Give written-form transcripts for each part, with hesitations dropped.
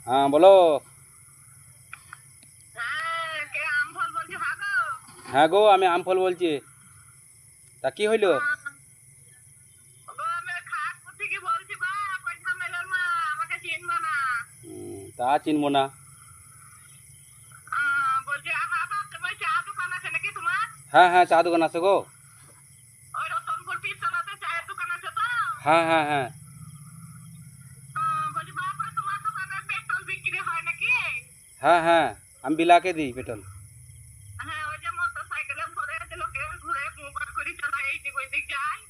হ্যাঁ বলো। হ্যাঁ গো, আমি আমফল বলছি। তা কি হইলো? তা চিনবো না। হ্যাঁ হ্যাঁ, চা দোকান আছে গো। হ্যাঁ হ্যাঁ হ্যাঁ। হ্যাঁ হ্যাঁ, আমি বিলাকে দিই পেট্রোল।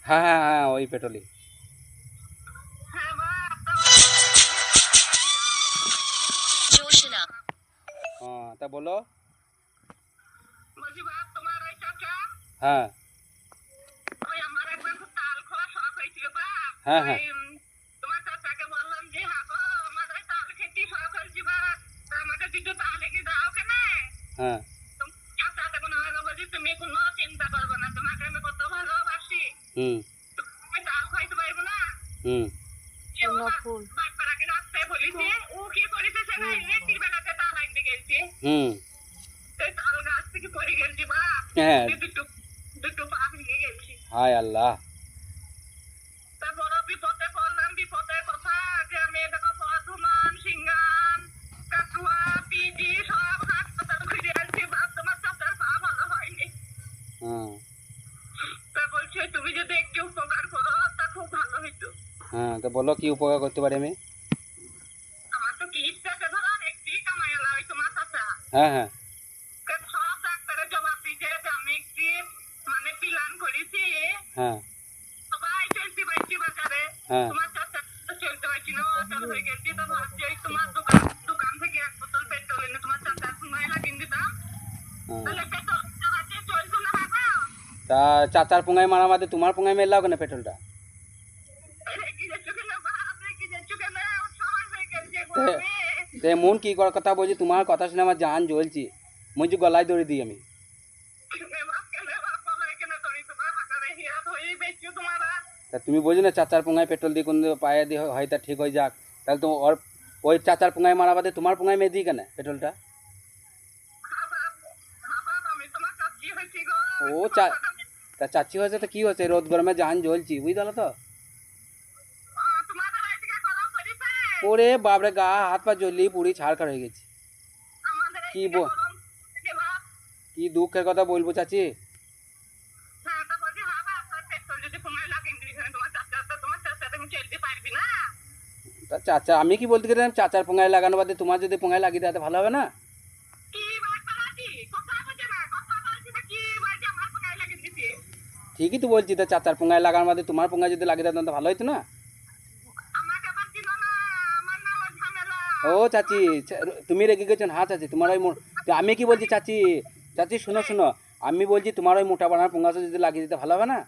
হ্যাঁ হ্যাঁ হ্যাঁ, ওই পেট্রোলই। হ্যাঁ, তা বলো। হ্যাঁ হ্যাঁ হ্যাঁ হ্যাঁ। হুম হুম হুম। হ্যাঁ। হায় আল্লাহ। হ্যাঁ হ্যাঁ, তো বলো কি উপকার করতে পারি আমি। হ্যাঁ হ্যাঁ হ্যাঁ হ্যাঁ। তা চাচার পোঙায় মারা মাঝে তোমার পোঙায় মেললাও কেন পেট্রোলটা? তে মন কি করার কথা বলছি, তোমার কথা শুনে আমার জান জ্বলছি। মুই যে গলায় দড়ি দিই আমি। তা তুমি বলছো না চাচার পোঙায় পেট্রোল দিয়ে কোন পায়ে দিয়ে হয় তা ঠিক হয়ে যাক, তাহলে তো ওর ওই চাচার পোঙায় মারা বাদে তোমার পোঙায় মেয়ে দিই কেন পেট্রোলটা? ও তা চাচি হয়েছে তো কি হয়েছে, রোদ গরমে জান জ্বলছি, বুঝতে তো। ওরে বাপরে, গা হাত পা জ্বলি পুরি ছাড়খাড় হয়ে গেছি। কি কি দুঃখের কথা বলবো চাচি। তা চাচা, আমি কি বলতে গেলাম, চাচার পোঙায় লাগানো বাদে তোমার যদি পোঙায় লাগিয়ে দেয় ভালো হবে না? ঠিকই তো বলছি, তা চাচার পোঙায় লাগানোর বাদে তোমার পোঙায় যদি লাগিয়ে দেয় তাহলে ভালো হইতো না? ও চাচি, তুমি রেগে গেছেন? হ্যাঁ চাচি, তোমার ওই আমি কি বলছি চাচি, চাচি শুনো শুনো, আমি বলছি তোমার ওই মোটা বানার পোঙাটা যদি লাগিয়ে দিতে ভালো হবে না?